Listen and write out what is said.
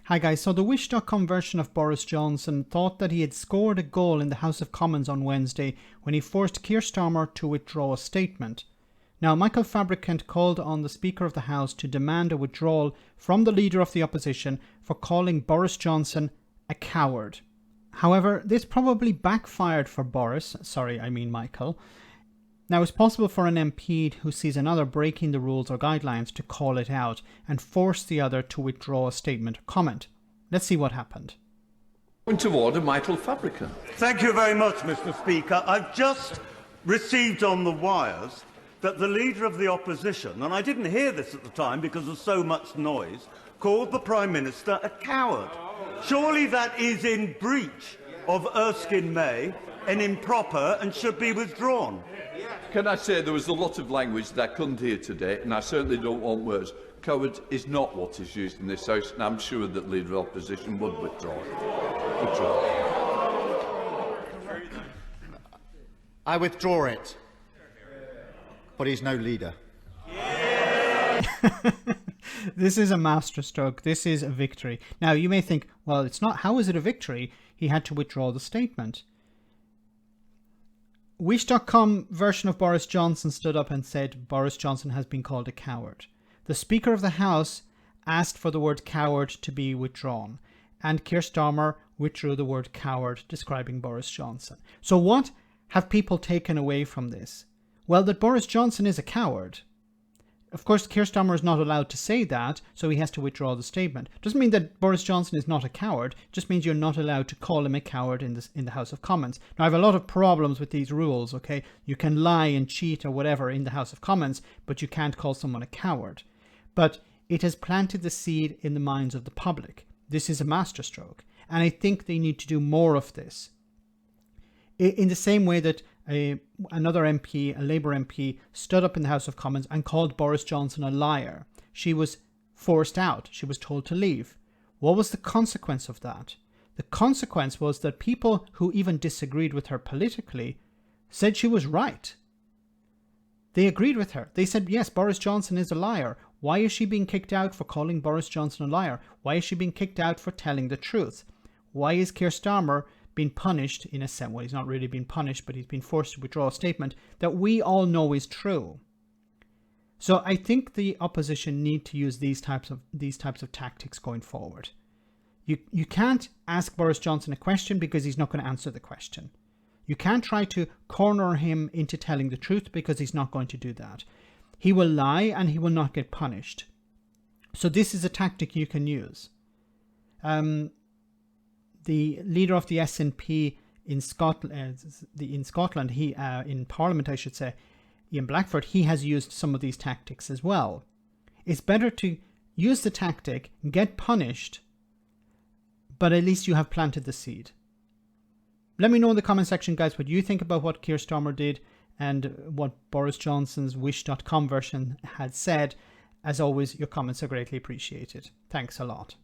Hi guys, so the Wish.com version of Boris Johnson thought that he had scored a goal in the House of Commons on Wednesday when he forced Keir Starmer to withdraw a statement. Now, Michael Fabricant called on the Speaker of the House to demand a withdrawal from the Leader of the Opposition for calling Boris Johnson a coward. However, this probably backfired for Michael. Now, it's possible for an MP who sees another breaking the rules or guidelines to call it out and force the other to withdraw a statement or comment. Let's see what happened. Point of order, Michael Fabricant. Thank you very much, Mr. Speaker. I've just received on the wires that the Leader of the Opposition, and I didn't hear this at the time because of so much noise, called the Prime Minister a coward. Surely that is in breach of Erskine May and improper and should be withdrawn. Can I say there was a lot of language that I couldn't hear today, and I certainly don't want words. Coward is not what is used in this House, and I'm sure that Leader of Opposition would withdraw. I withdraw it. But he's no leader. This is a masterstroke. This is a victory. Now, you may think, well, it's not. How is it a victory? He had to withdraw the statement. Wish.com version of Boris Johnson stood up and said Boris Johnson has been called a coward. The Speaker of the House asked for the word coward to be withdrawn, and Keir Starmer withdrew the word coward, describing Boris Johnson. So what have people taken away from this? Well, that Boris Johnson is a coward. Of course, Keir Starmer is not allowed to say that, so he has to withdraw the statement. Doesn't mean that Boris Johnson is not a coward. It just means you're not allowed to call him a coward in the House of Commons. Now, I have a lot of problems with these rules, okay? You can lie and cheat or whatever in the House of Commons, but you can't call someone a coward. But it has planted the seed in the minds of the public. This is a masterstroke. And I think they need to do more of this. In the same way that another MP, a Labour MP, stood up in the House of Commons and called Boris Johnson a liar. She was forced out. She was told to leave. What was the consequence of that? The consequence was that people who even disagreed with her politically said she was right. They agreed with her. They said, yes, Boris Johnson is a liar. Why is she being kicked out for calling Boris Johnson a liar? Why is she being kicked out for telling the truth? Why is Keir Starmer been punished in a sense? Well, he's not really been punished, but he's been forced to withdraw a statement that we all know is true. So I think the opposition need to use these types of tactics going forward. You can't ask Boris Johnson a question because he's not going to answer the question. You can't try to corner him into telling the truth because he's not going to do that. He will lie and he will not get punished. So this is a tactic you can use. The leader of the SNP in Scotland, in Parliament, I should say, Ian Blackford, he has used some of these tactics as well. It's better to use the tactic, get punished, but at least you have planted the seed. Let me know in the comment section, guys, what you think about what Keir Starmer did and what Boris Johnson's Wish.com version had said. As always, your comments are greatly appreciated. Thanks a lot.